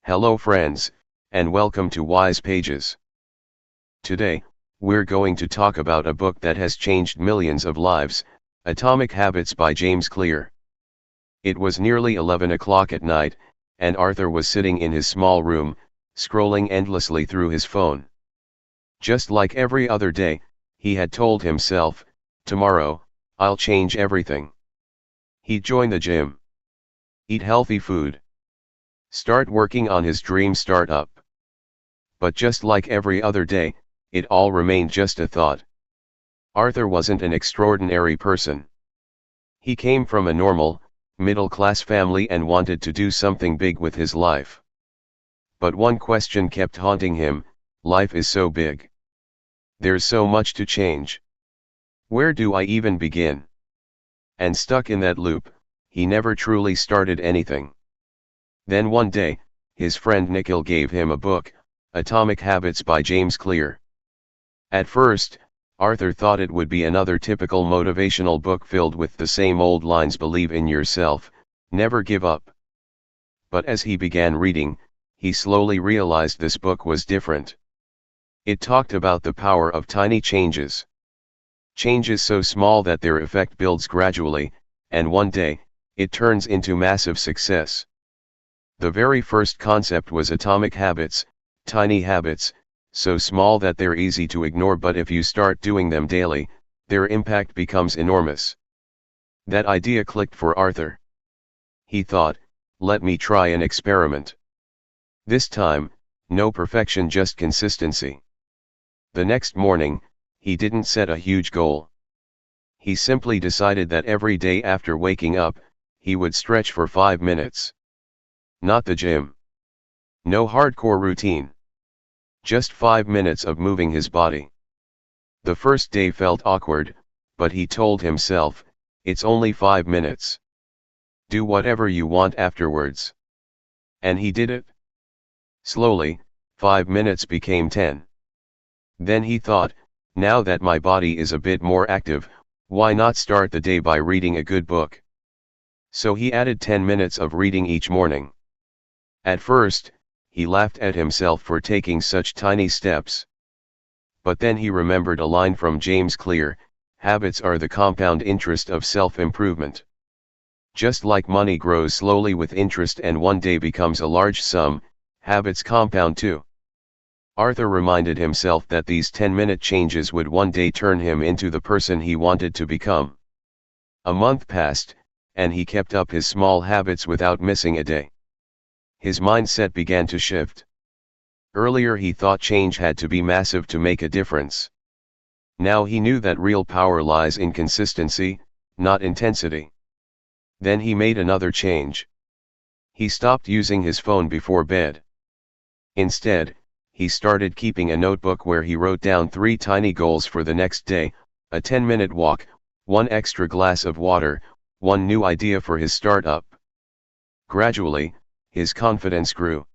Hello friends, and welcome to Wise Pages. Today, we're going to talk about a book that has changed millions of lives, Atomic Habits by James Clear. It was nearly 11 o'clock at night, and Arthur was sitting in his small room, scrolling endlessly through his phone. Just like every other day, he had told himself, "Tomorrow, I'll change everything." He'd join the gym, eat healthy food, start working on his dream startup. But just like every other day, it all remained just a thought. Arthur wasn't an extraordinary person. He came from a normal, middle-class family and wanted to do something big with his life. But one question kept haunting him: life is so big. There's so much to change. Where do I even begin? And stuck in that loop, he never truly started anything. Then one day, his friend Nikhil gave him a book, Atomic Habits by James Clear. At first, Arthur thought it would be another typical motivational book filled with the same old lines: believe in yourself, never give up. But as he began reading, he slowly realized this book was different. It talked about the power of tiny changes. Changes so small that their effect builds gradually, and one day, it turns into massive success. The very first concept was atomic habits, tiny habits, so small that they're easy to ignore, but if you start doing them daily, their impact becomes enormous. That idea clicked for Arthur. He thought, let me try an experiment. This time, no perfection, just consistency. The next morning, he didn't set a huge goal. He simply decided that every day after waking up, he would stretch for 5 minutes. Not the gym. No hardcore routine. Just 5 minutes of moving his body. The first day felt awkward, but he told himself, it's only 5 minutes. Do whatever you want afterwards. And he did it. Slowly, 5 minutes became 10. Then he thought, now that my body is a bit more active, why not start the day by reading a good book? So he added 10 minutes of reading each morning. At first, he laughed at himself for taking such tiny steps. But then he remembered a line from James Clear: habits are the compound interest of self-improvement. Just like money grows slowly with interest and one day becomes a large sum, habits compound too. Arthur reminded himself that these 10-minute changes would one day turn him into the person he wanted to become. A month passed, and he kept up his small habits without missing a day. His mindset began to shift. Earlier he thought change had to be massive to make a difference. Now he knew that real power lies in consistency, not intensity. Then he made another change. He stopped using his phone before bed. Instead, he started keeping a notebook where he wrote down 3 tiny goals for the next day: a 10-minute walk, 1 extra glass of water, 1 new idea for his startup. Gradually, his confidence grew.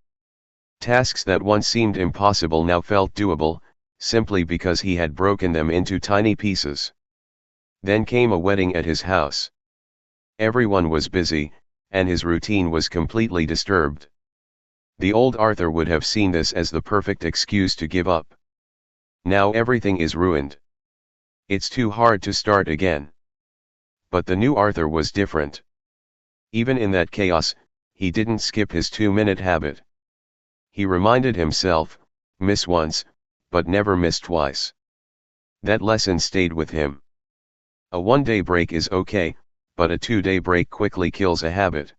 Tasks that once seemed impossible now felt doable, simply because he had broken them into tiny pieces. Then came a wedding at his house. Everyone was busy, and his routine was completely disturbed. The old Arthur would have seen this as the perfect excuse to give up. Now everything is ruined. It's too hard to start again. But the new Arthur was different. Even in that chaos, he didn't skip his 2-minute habit. He reminded himself, miss once, but never miss twice. That lesson stayed with him. A 1-day break is okay, but a 2-day break quickly kills a habit.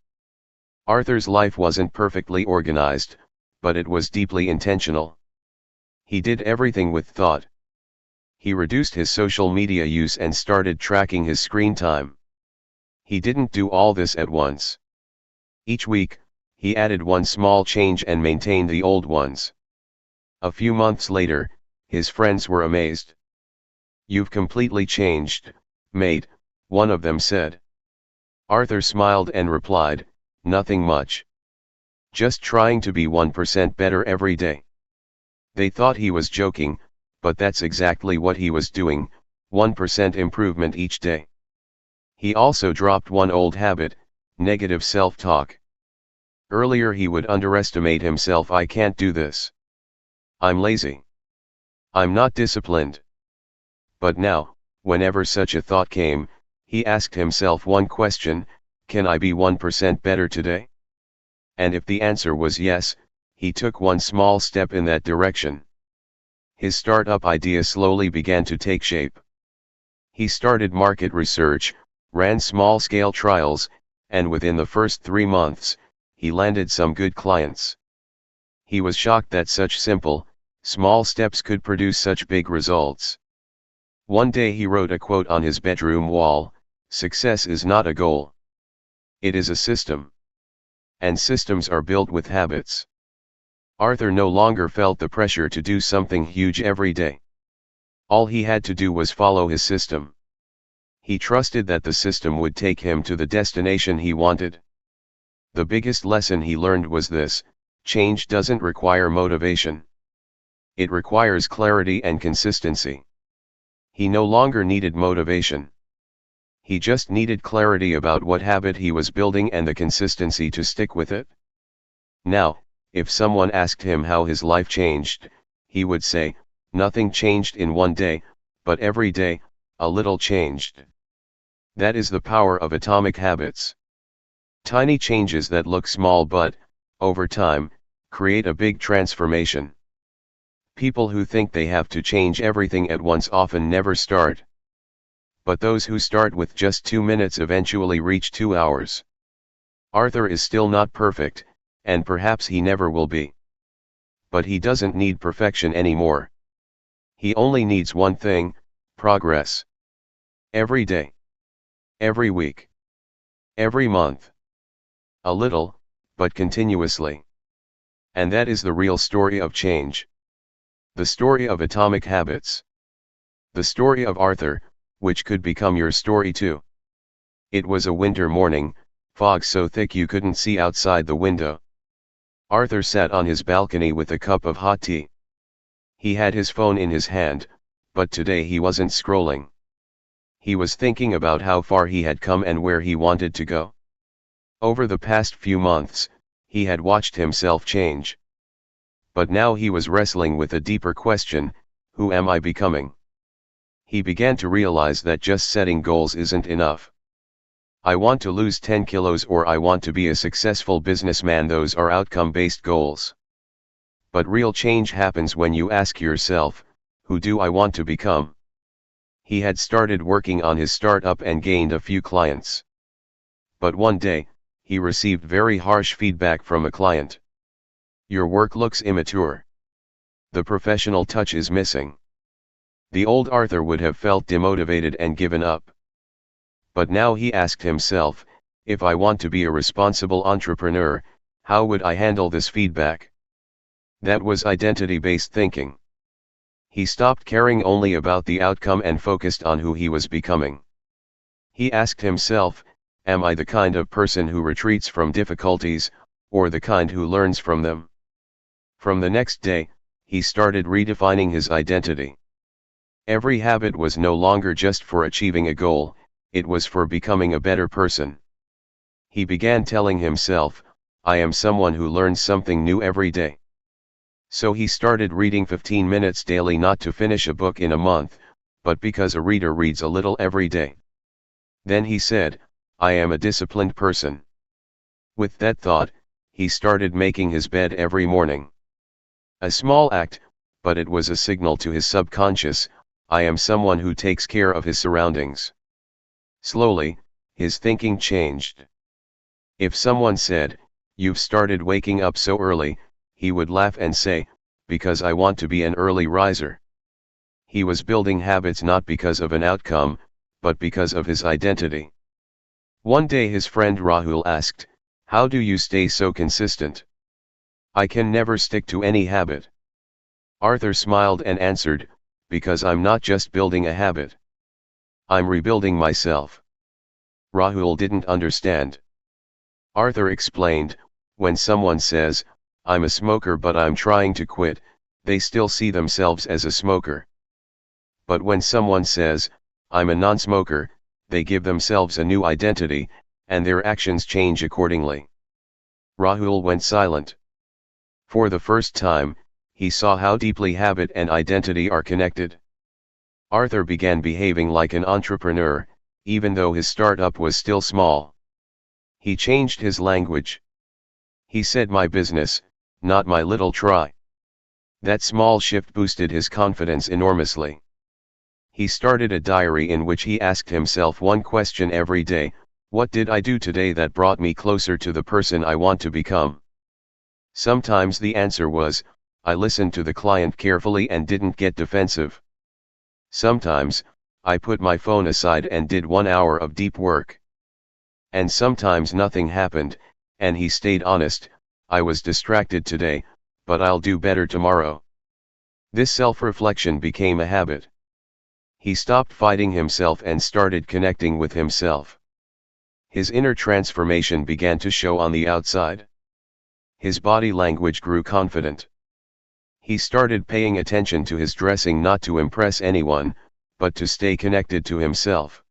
Arthur's life wasn't perfectly organized, but it was deeply intentional. He did everything with thought. He reduced his social media use and started tracking his screen time. He didn't do all this at once. Each week, he added 1 small change and maintained the old ones. A few months later, his friends were amazed. "You've completely changed, mate," one of them said. Arthur smiled and replied, "Nothing much. Just trying to be 1% better every day." They thought he was joking, but that's exactly what he was doing, 1% improvement each day. He also dropped one old habit, negative self-talk. Earlier he would underestimate himself. I can't do this. I'm lazy. I'm not disciplined. But now, whenever such a thought came, he asked himself one question: can I be 1% better today? And if the answer was yes, he took one small step in that direction. His startup idea slowly began to take shape. He started market research, ran small-scale trials, and within the first 3 months, he landed some good clients. He was shocked that such simple, small steps could produce such big results. One day he wrote a quote on his bedroom wall: "Success is not a goal. It is a system. And systems are built with habits." Arthur no longer felt the pressure to do something huge every day. All he had to do was follow his system. He trusted that the system would take him to the destination he wanted. The biggest lesson he learned was this: change doesn't require motivation. It requires clarity and consistency. He no longer needed motivation. He just needed clarity about what habit he was building and the consistency to stick with it. Now, if someone asked him how his life changed, he would say, "Nothing changed in one day, but every day, a little changed." That is the power of atomic habits. Tiny changes that look small but, over time, create a big transformation. People who think they have to change everything at once often never start. But those who start with just 2 minutes eventually reach 2 hours. Arthur is still not perfect, and perhaps he never will be. But he doesn't need perfection anymore. He only needs one thing: progress. Every day. Every week. Every month. A little, but continuously. And that is the real story of change. The story of atomic habits. The story of Arthur, which could become your story too. It was a winter morning, fog so thick you couldn't see outside the window. Arthur sat on his balcony with a cup of hot tea. He had his phone in his hand, but today he wasn't scrolling. He was thinking about how far he had come and where he wanted to go. Over the past few months, he had watched himself change. But now he was wrestling with a deeper question: who am I becoming? He began to realize that just setting goals isn't enough. I want to lose 10 kilos or I want to be a successful businessman. Those are outcome-based goals. But real change happens when you ask yourself, who do I want to become? He had started working on his startup and gained a few clients. But one day, he received very harsh feedback from a client. "Your work looks immature. The professional touch is missing." The old Arthur would have felt demotivated and given up. But now he asked himself, if I want to be a responsible entrepreneur, how would I handle this feedback? That was identity-based thinking. He stopped caring only about the outcome and focused on who he was becoming. He asked himself, am I the kind of person who retreats from difficulties, or the kind who learns from them? From the next day, he started redefining his identity. Every habit was no longer just for achieving a goal, it was for becoming a better person. He began telling himself, I am someone who learns something new every day. So he started reading 15 minutes daily, not to finish a book in a month, but because a reader reads a little every day. Then he said, I am a disciplined person. With that thought, he started making his bed every morning. A small act, but it was a signal to his subconscious, I am someone who takes care of his surroundings. Slowly, his thinking changed. If someone said, you've started waking up so early, he would laugh and say, because I want to be an early riser. He was building habits not because of an outcome, but because of his identity. One day his friend Rahul asked, how do you stay so consistent? I can never stick to any habit. Arthur smiled and answered, because I'm not just building a habit. I'm rebuilding myself. Rahul didn't understand. Arthur explained, when someone says, I'm a smoker but I'm trying to quit, they still see themselves as a smoker. But when someone says, I'm a non-smoker, they give themselves a new identity, and their actions change accordingly. Rahul went silent. For the first time, he saw how deeply habit and identity are connected. Arthur began behaving like an entrepreneur, even though his startup was still small. He changed his language. He said my business, not my little try. That small shift boosted his confidence enormously. He started a diary in which he asked himself one question every day: what did I do today that brought me closer to the person I want to become? Sometimes the answer was, I listened to the client carefully and didn't get defensive. Sometimes, I put my phone aside and did 1 hour of deep work. And sometimes nothing happened, and he stayed honest: I was distracted today, but I'll do better tomorrow. This self-reflection became a habit. He stopped fighting himself and started connecting with himself. His inner transformation began to show on the outside. His body language grew confident. He started paying attention to his dressing, not to impress anyone, but to stay connected to himself.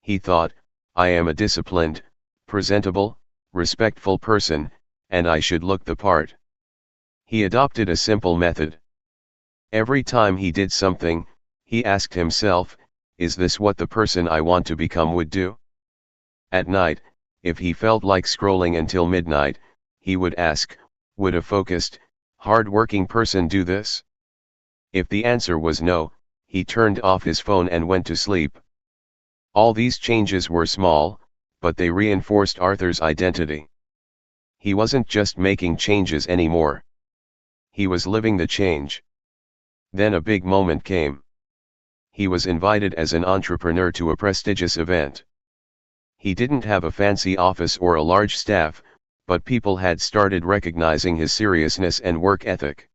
He thought, I am a disciplined, presentable, respectful person, and I should look the part. He adopted a simple method. Every time he did something, he asked himself, is this what the person I want to become would do? At night, if he felt like scrolling until midnight, he would ask, would a focused, hard-working person do this? If the answer was no, he turned off his phone and went to sleep. All these changes were small, but they reinforced Arthur's identity. He wasn't just making changes anymore. He was living the change. Then a big moment came. He was invited as an entrepreneur to a prestigious event. He didn't have a fancy office or a large staff, but people had started recognizing his seriousness and work ethic.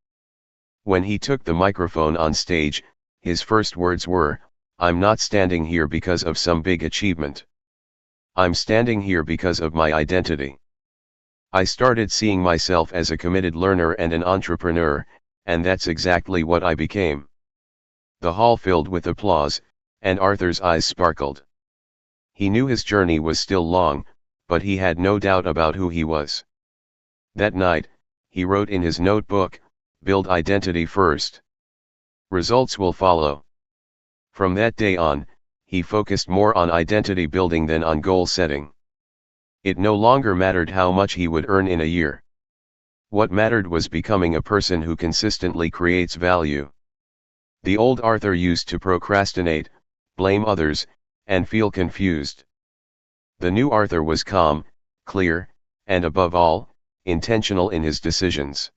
When he took the microphone on stage, his first words were, I'm not standing here because of some big achievement. I'm standing here because of my identity. I started seeing myself as a committed learner and an entrepreneur, and that's exactly what I became. The hall filled with applause, and Arthur's eyes sparkled. He knew his journey was still long, but he had no doubt about who he was. That night, he wrote in his notebook, build identity first. Results will follow. From that day on, he focused more on identity building than on goal setting. It no longer mattered how much he would earn in a year. What mattered was becoming a person who consistently creates value. The old Arthur used to procrastinate, blame others, and feel confused. The new Arthur was calm, clear, and above all, intentional in his decisions.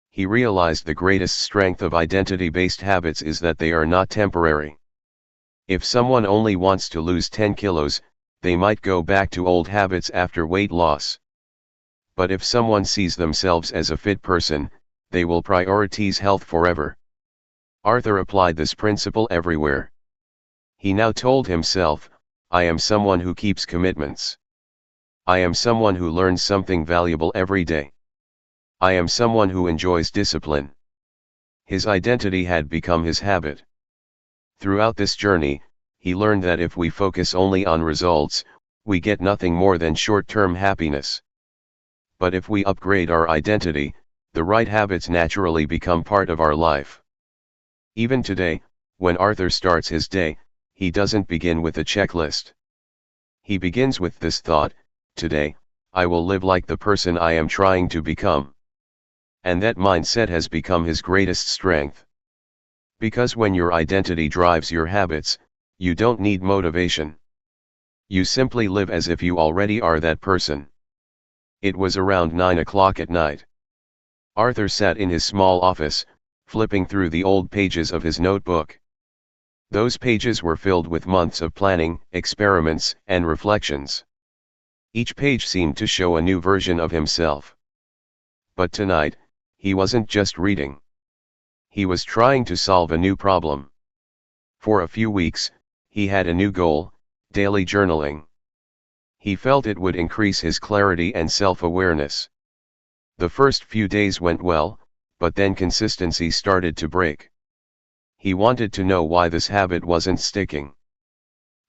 He realized the greatest strength of identity-based habits is that they are not temporary. If someone only wants to lose 10 kilos, they might go back to old habits after weight loss. But if someone sees themselves as a fit person, they will prioritize health forever. Arthur applied this principle everywhere. He now told himself, I am someone who keeps commitments. I am someone who learns something valuable every day. I am someone who enjoys discipline. His identity had become his habit. Throughout this journey, he learned that if we focus only on results, we get nothing more than short-term happiness. But if we upgrade our identity, the right habits naturally become part of our life. Even today, when Arthur starts his day, he doesn't begin with a checklist. He begins with this thought, today, I will live like the person I am trying to become. And that mindset has become his greatest strength. Because when your identity drives your habits, you don't need motivation. You simply live as if you already are that person. It was around 9 o'clock at night. Arthur sat in his small office, flipping through the old pages of his notebook. Those pages were filled with months of planning, experiments, and reflections. Each page seemed to show a new version of himself. But tonight, he wasn't just reading. He was trying to solve a new problem. For a few weeks, he had a new goal: daily journaling. He felt it would increase his clarity and self-awareness. The first few days went well, but then consistency started to break. He wanted to know why this habit wasn't sticking.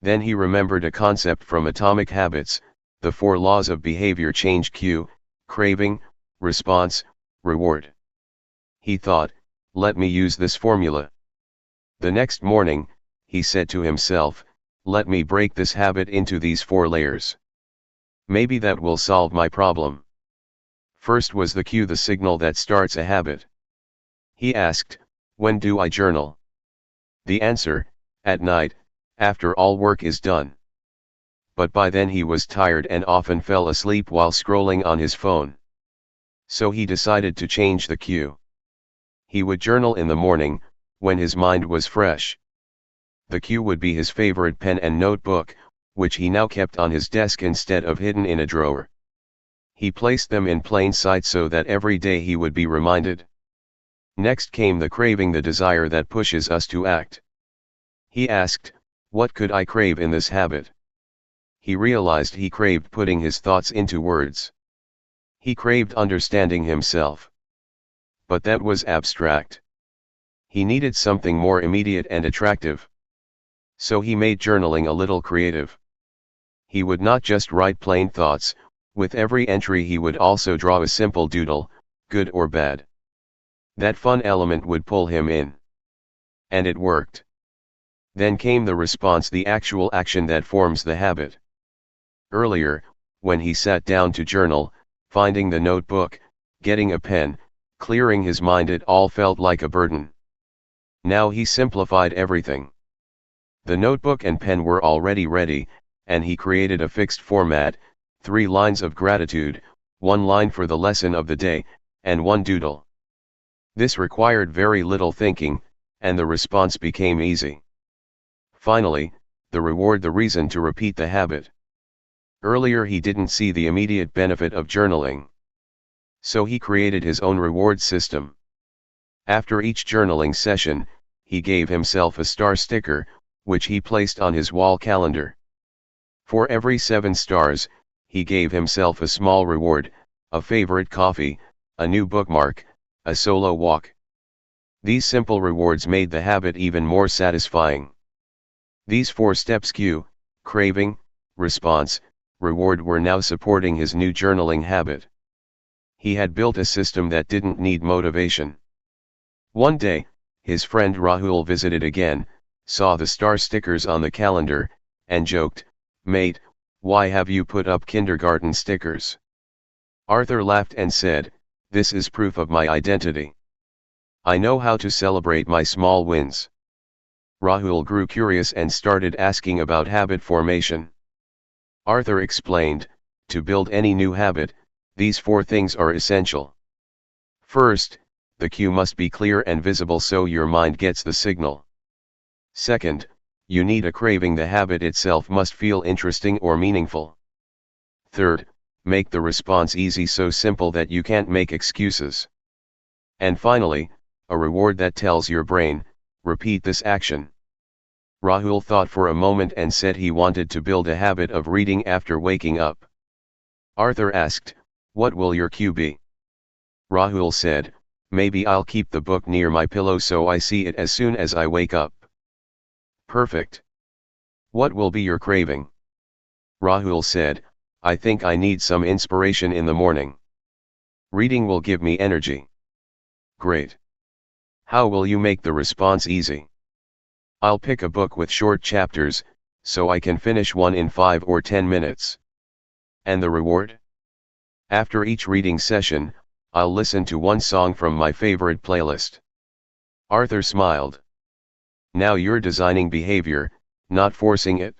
Then he remembered a concept from Atomic Habits, the 4 laws of behavior change: Q, craving, response, reward. He thought, let me use this formula. The next morning, he said to himself, let me break this habit into these 4 layers. Maybe that will solve my problem. First was the cue, the signal that starts a habit. He asked, when do I journal? The answer, at night, after all work is done. But by then he was tired and often fell asleep while scrolling on his phone. So he decided to change the cue. He would journal in the morning, when his mind was fresh. The cue would be his favorite pen and notebook, which he now kept on his desk instead of hidden in a drawer. He placed them in plain sight so that every day he would be reminded. Next came the craving, the desire that pushes us to act. He asked, what could I crave in this habit? He realized he craved putting his thoughts into words. He craved understanding himself. But that was abstract. He needed something more immediate and attractive. So he made journaling a little creative. He would not just write plain thoughts, with every entry he would also draw a simple doodle, good or bad. That fun element would pull him in. And it worked. Then came the response, the actual action that forms the habit. Earlier, when he sat down to journal, finding the notebook, getting a pen, clearing his mind, it all felt like a burden. Now he simplified everything. The notebook and pen were already ready, and he created a fixed format, 3 lines of gratitude, 1 line for the lesson of the day, and 1 doodle. This required very little thinking, and the response became easy. Finally, the reward, the reason to repeat the habit. Earlier he didn't see the immediate benefit of journaling. So he created his own reward system. After each journaling session, he gave himself a star sticker, which he placed on his wall calendar. For every 7 stars, he gave himself a small reward, a favorite coffee, a new bookmark, a solo walk. These simple rewards made the habit even more satisfying. These 4 steps, cue, craving, response, reward, were now supporting his new journaling habit. He had built a system that didn't need motivation. One day, his friend Rahul visited again, saw the star stickers on the calendar, and joked, "Mate, why have you put up kindergarten stickers?" Arthur laughed and said, "This is proof of my identity. I know how to celebrate my small wins." Rahul grew curious and started asking about habit formation. Arthur explained, to build any new habit, these 4 things are essential. First, the cue must be clear and visible so your mind gets the signal. Second, you need a craving, the habit itself must feel interesting or meaningful. Third, make the response easy, so simple that you can't make excuses. And finally, a reward that tells your brain, repeat this action. Rahul thought for a moment and said he wanted to build a habit of reading after waking up. Arthur asked, "What will your cue be?" Rahul said, "Maybe I'll keep the book near my pillow so I see it as soon as I wake up." Perfect. What will be your craving? Rahul said, "I think I need some inspiration in the morning. Reading will give me energy." Great. How will you make the response easy? I'll pick a book with short chapters, so I can finish one in 5 or 10 minutes. And the reward? After each reading session, I'll listen to one song from my favorite playlist. Arthur smiled. Now you're designing behavior, not forcing it.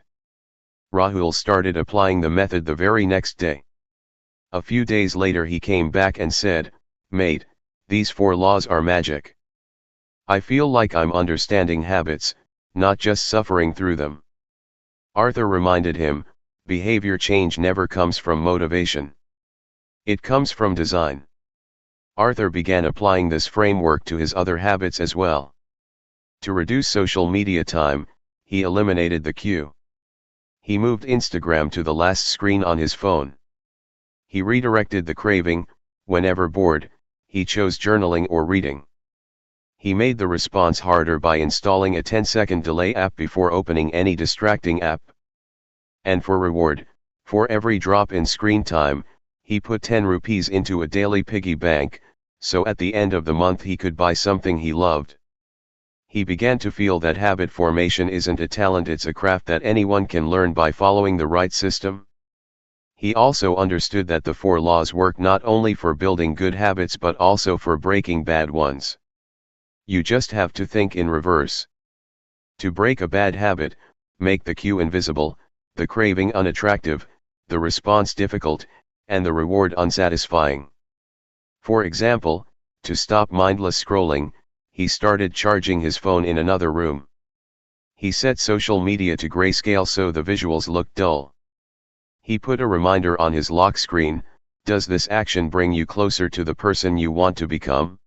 Rahul started applying the method the very next day. A few days later he came back and said, "Mate, these 4 laws are magic. I feel like I'm understanding habits, not just suffering through them." Arthur reminded him, behavior change never comes from motivation. It comes from design. Arthur began applying this framework to his other habits as well. To reduce social media time, he eliminated the cue. He moved Instagram to the last screen on his phone. He redirected the craving, whenever bored, he chose journaling or reading. He made the response harder by installing a 10-second delay app before opening any distracting app. And for reward, for every drop in screen time, He put 10 rupees into a daily piggy bank, so at the end of the month he could buy something he loved. He began to feel that habit formation isn't a talent, it's a craft that anyone can learn by following the right system. He also understood that the 4 laws work not only for building good habits but also for breaking bad ones. You just have to think in reverse. To break a bad habit, make the cue invisible, the craving unattractive, the response difficult, and the reward unsatisfying. For example, to stop mindless scrolling, he started charging his phone in another room. He set social media to grayscale so the visuals looked dull. He put a reminder on his lock screen, does this action bring you closer to the person you want to become?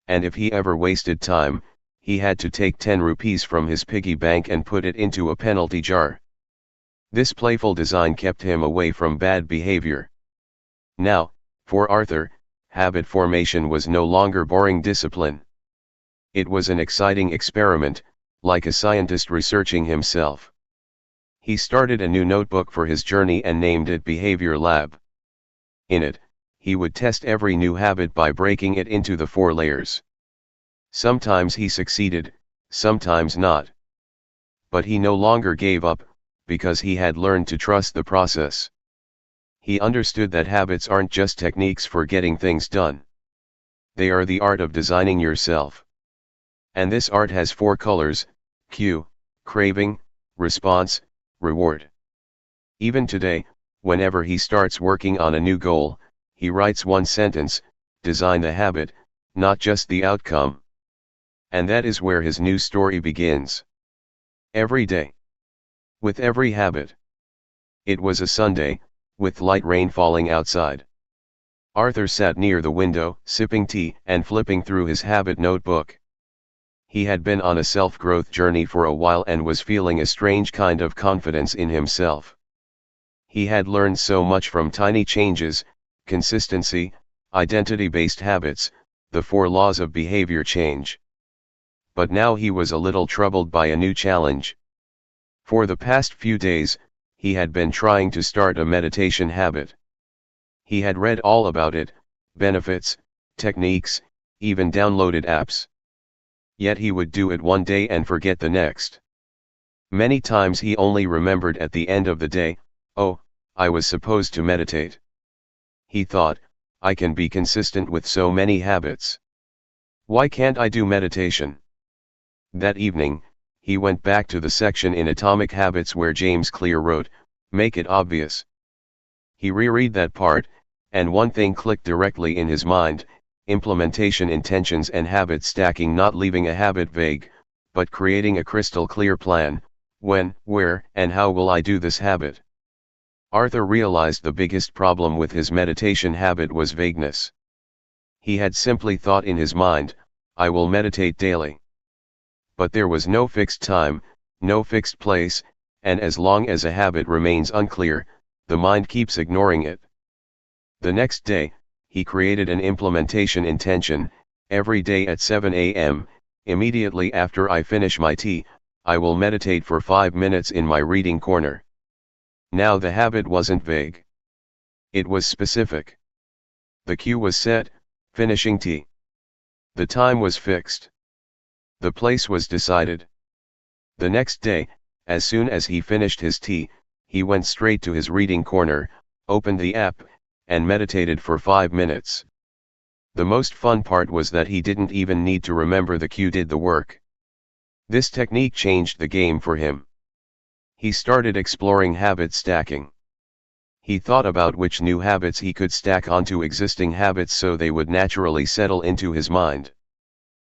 And if he ever wasted time, he had to take 10 rupees from his piggy bank and put it into a penalty jar. This playful design kept him away from bad behavior. Now, for Arthur, habit formation was no longer boring discipline. It was an exciting experiment, like a scientist researching himself. He started a new notebook for his journey and named it Behaviour Lab. In it, he would test every new habit by breaking it into the 4 layers. Sometimes he succeeded, sometimes not. But he no longer gave up, because he had learned to trust the process. He understood that habits aren't just techniques for getting things done. They are the art of designing yourself. And this art has 4 colors: cue, craving, response, reward. Even today, whenever he starts working on a new goal, he writes one sentence: design the habit, not just the outcome. And that is where his new story begins. Every day. With every habit. It was a Sunday, with light rain falling outside. Arthur sat near the window, sipping tea and flipping through his habit notebook. He had been on a self-growth journey for a while and was feeling a strange kind of confidence in himself. He had learned so much from tiny changes: consistency, identity-based habits, the 4 laws of behavior change. But now he was a little troubled by a new challenge. For the past few days, he had been trying to start a meditation habit. He had read all about it, benefits, techniques, even downloaded apps. Yet he would do it one day and forget the next. Many times he only remembered at the end of the day, oh, I was supposed to meditate. He thought, I can be consistent with so many habits. Why can't I do meditation? That evening, he went back to the section in Atomic Habits where James Clear wrote, make it obvious. He reread that part, and one thing clicked directly in his mind: implementation intentions and habit stacking, not leaving a habit vague, but creating a crystal clear plan: when, where, and how will I do this habit? Arthur realized the biggest problem with his meditation habit was vagueness. He had simply thought in his mind, I will meditate daily. But there was no fixed time, no fixed place, and as long as a habit remains unclear, the mind keeps ignoring it. The next day, he created an implementation intention: every day at 7 a.m., immediately after I finish my tea, I will meditate for 5 minutes in my reading corner. Now the habit wasn't vague. It was specific. The cue was set: finishing tea. The time was fixed. The place was decided. The next day, as soon as he finished his tea, he went straight to his reading corner, opened the app, and meditated for 5 minutes. The most fun part was that he didn't even need to remember the cue did the work. This technique changed the game for him. He started exploring habit stacking. He thought about which new habits he could stack onto existing habits so they would naturally settle into his mind.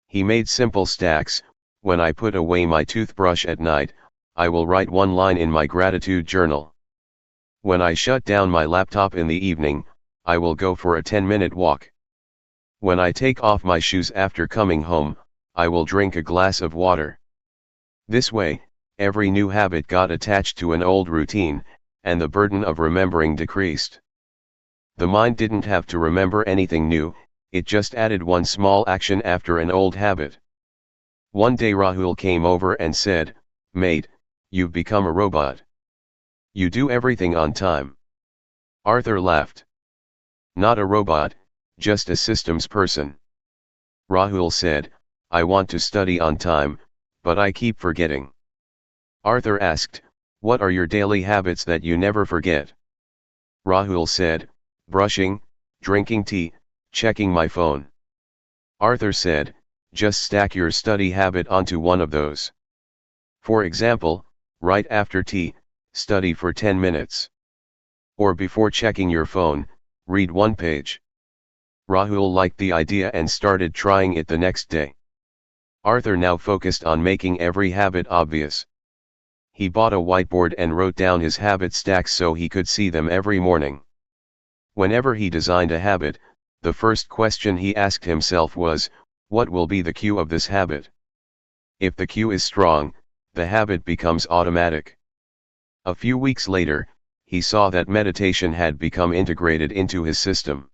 He made simple stacks: when I put away my toothbrush at night, I will write one line in my gratitude journal. When I shut down my laptop in the evening, I will go for a 10-minute walk. When I take off my shoes after coming home, I will drink a glass of water. This way, every new habit got attached to an old routine, and the burden of remembering decreased. The mind didn't have to remember anything new, it just added one small action after an old habit. One day Rahul came over and said, "Mate, you've become a robot. You do everything on time." Arthur laughed. Not a robot, just a systems person. Rahul said, I want to study on time, but I keep forgetting. Arthur asked, what are your daily habits that you never forget? Rahul said, brushing, drinking tea, checking my phone. Arthur said, just stack your study habit onto one of those. For example, right after tea, study for 10 minutes. Or before checking your phone, read one page. Rahul liked the idea and started trying it the next day. Arthur now focused on making every habit obvious. He bought a whiteboard and wrote down his habit stacks so he could see them every morning. Whenever he designed a habit, the first question he asked himself was, what will be the cue of this habit? If the cue is strong, the habit becomes automatic. A few weeks later, he saw that meditation had become integrated into his system.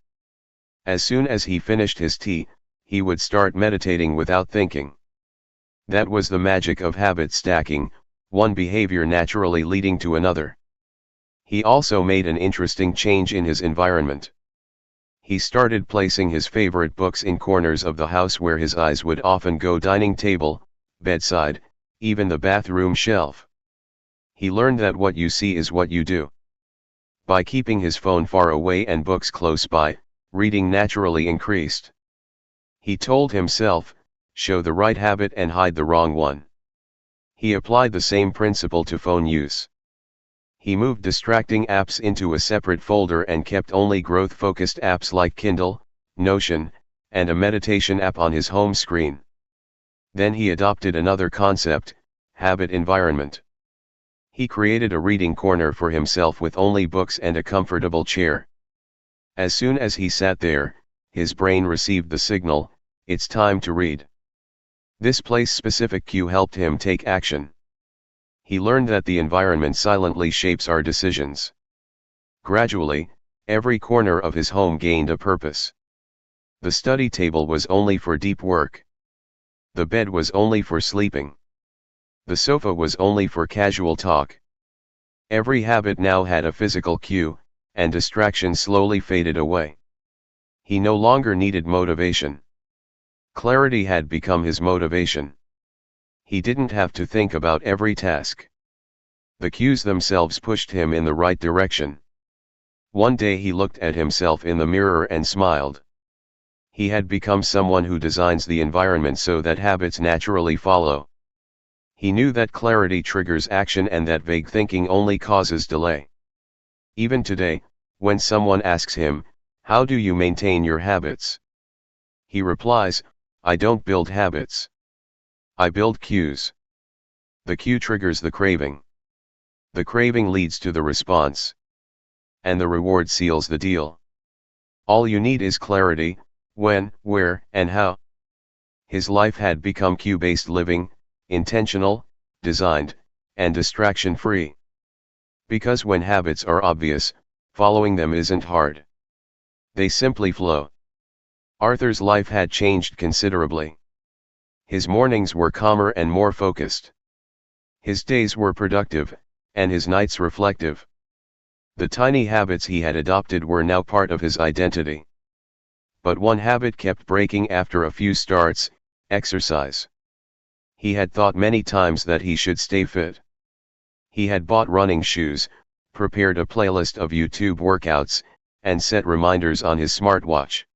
As soon as he finished his tea, he would start meditating without thinking. That was the magic of habit stacking, one behavior naturally leading to another. He also made an interesting change in his environment. He started placing his favorite books in corners of the house where his eyes would often go: dining table, bedside, even the bathroom shelf. He learned that what you see is what you do. By keeping his phone far away and books close by, reading naturally increased. He told himself, show the right habit and hide the wrong one. He applied the same principle to phone use. He moved distracting apps into a separate folder and kept only growth-focused apps like Kindle, Notion, and a meditation app on his home screen. Then he adopted another concept, habit environment. He created a reading corner for himself with only books and a comfortable chair. As soon as he sat there, his brain received the signal, it's time to read. This place-specific cue helped him take action. He learned that the environment silently shapes our decisions. Gradually, every corner of his home gained a purpose. The study table was only for deep work. The bed was only for sleeping. The sofa was only for casual talk. Every habit now had a physical cue, and distractions slowly faded away. He no longer needed motivation. Clarity had become his motivation. He didn't have to think about every task. The cues themselves pushed him in the right direction. One day he looked at himself in the mirror and smiled. He had become someone who designs the environment so that habits naturally follow. He knew that clarity triggers action and that vague thinking only causes delay. Even today, when someone asks him, how do you maintain your habits? He replies, I don't build habits. I build cues. The cue triggers the craving. The craving leads to the response. And the reward seals the deal. All you need is clarity, when, where, and how. His life had become cue-based living, intentional, designed, and distraction-free. Because when habits are obvious, following them isn't hard. They simply flow. Arthur's life had changed considerably. His mornings were calmer and more focused. His days were productive, and his nights reflective. The tiny habits he had adopted were now part of his identity. But one habit kept breaking after a few starts: exercise. He had thought many times that he should stay fit. He had bought running shoes, prepared a playlist of YouTube workouts, and set reminders on his smartwatch.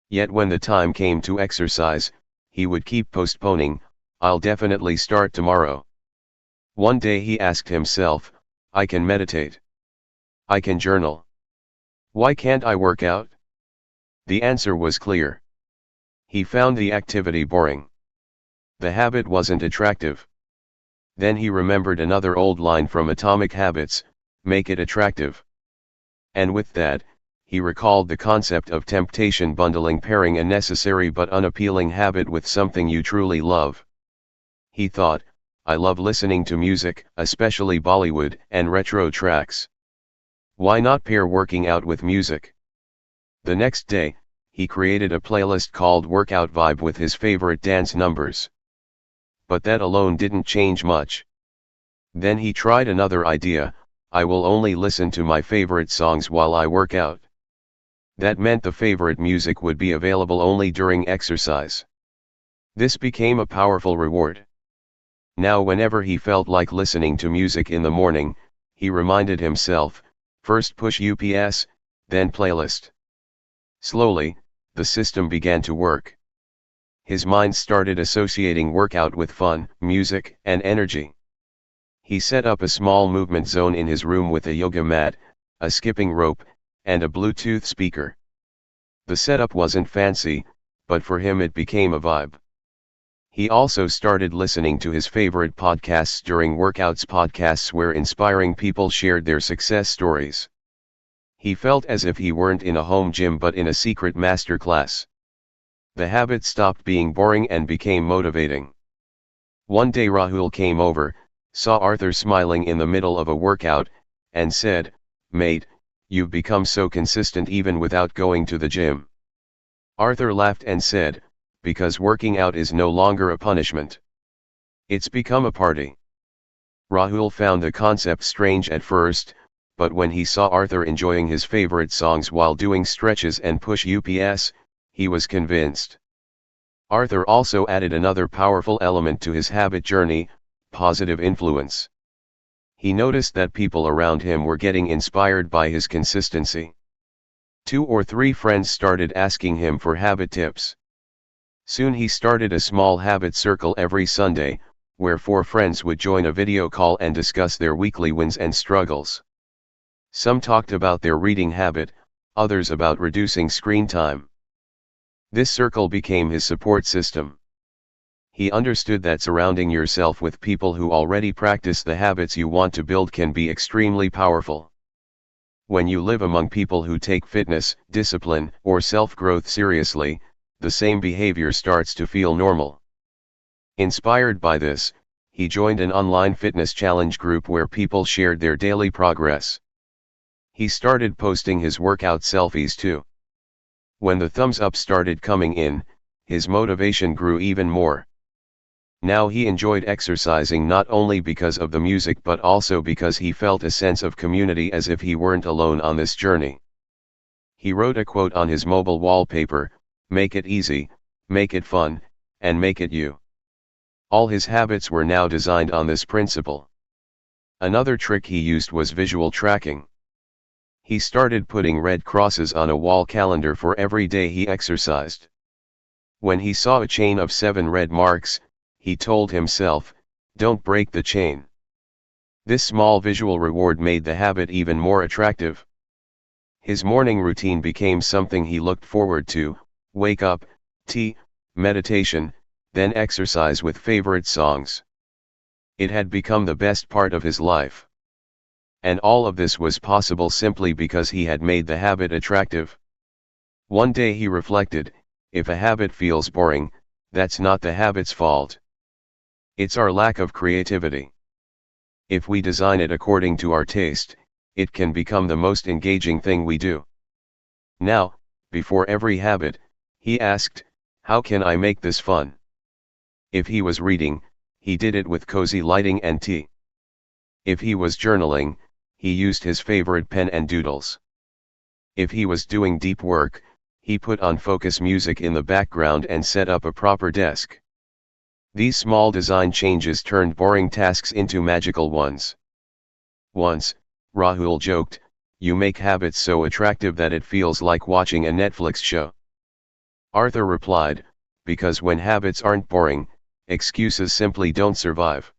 Yet when the time came to exercise, he would keep postponing, I'll definitely start tomorrow. One day he asked himself, I can meditate. I can journal. Why can't I work out? The answer was clear. He found the activity boring. The habit wasn't attractive. Then he remembered another old line from Atomic Habits, make it attractive. And with that, he recalled the concept of temptation bundling, pairing a necessary but unappealing habit with something you truly love. He thought, I love listening to music, especially Bollywood and retro tracks. Why not pair working out with music? The next day, he created a playlist called Workout Vibe with his favorite dance numbers. But that alone didn't change much. Then he tried another idea, I will only listen to my favorite songs while I work out. That meant the favorite music would be available only during exercise. This became a powerful reward. Now whenever he felt like listening to music in the morning, he reminded himself, first push UPS, then playlist. Slowly, the system began to work. His mind started associating workout with fun, music, and energy. He set up a small movement zone in his room with a yoga mat, a skipping rope, and a Bluetooth speaker. The setup wasn't fancy, but for him it became a vibe. He also started listening to his favorite podcasts during workouts, podcasts where inspiring people shared their success stories. He felt as if he weren't in a home gym but in a secret master class. The habit stopped being boring and became motivating. One day Rahul came over, saw Arthur smiling in the middle of a workout, and said, "Mate, you've become so consistent even without going to the gym." Arthur laughed and said, "Because working out is no longer a punishment. It's become a party." Rahul found the concept strange at first, but when he saw Arthur enjoying his favorite songs while doing stretches and push UPS, he was convinced. Arthur also added another powerful element to his habit journey: positive influence. He noticed that people around him were getting inspired by his consistency. 2 or 3 friends started asking him for habit tips. Soon he started a small habit circle every Sunday, where 4 friends would join a video call and discuss their weekly wins and struggles. Some talked about their reading habit, others about reducing screen time. This circle became his support system. He understood that surrounding yourself with people who already practice the habits you want to build can be extremely powerful. When you live among people who take fitness, discipline, or self-growth seriously, the same behavior starts to feel normal. Inspired by this, he joined an online fitness challenge group where people shared their daily progress. He started posting his workout selfies too. When the thumbs up started coming in, his motivation grew even more. Now he enjoyed exercising not only because of the music but also because he felt a sense of community, as if he weren't alone on this journey. He wrote a quote on his mobile wallpaper: "Make it easy, make it fun, and make it you." All his habits were now designed on this principle. Another trick he used was visual tracking. He started putting red crosses on a wall calendar for every day he exercised. When he saw a chain of 7 red marks, he told himself, "Don't break the chain." This small visual reward made the habit even more attractive. His morning routine became something he looked forward to: wake up, tea, meditation, then exercise with favorite songs. It had become the best part of his life. And all of this was possible simply because he had made the habit attractive. One day he reflected, if a habit feels boring, that's not the habit's fault. It's our lack of creativity. If we design it according to our taste, it can become the most engaging thing we do. Now, before every habit, he asked, how can I make this fun? If he was reading, he did it with cozy lighting and tea. If he was journaling, he used his favorite pen and doodles. If he was doing deep work, he put on focus music in the background and set up a proper desk. These small design changes turned boring tasks into magical ones. Once, Rahul joked, "You make habits so attractive that it feels like watching a Netflix show." Arthur replied, "Because when habits aren't boring, excuses simply don't survive."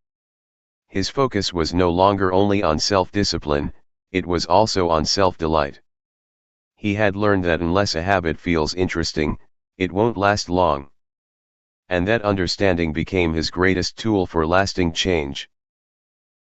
His focus was no longer only on self-discipline, it was also on self-delight. He had learned that unless a habit feels interesting, it won't last long. And that understanding became his greatest tool for lasting change.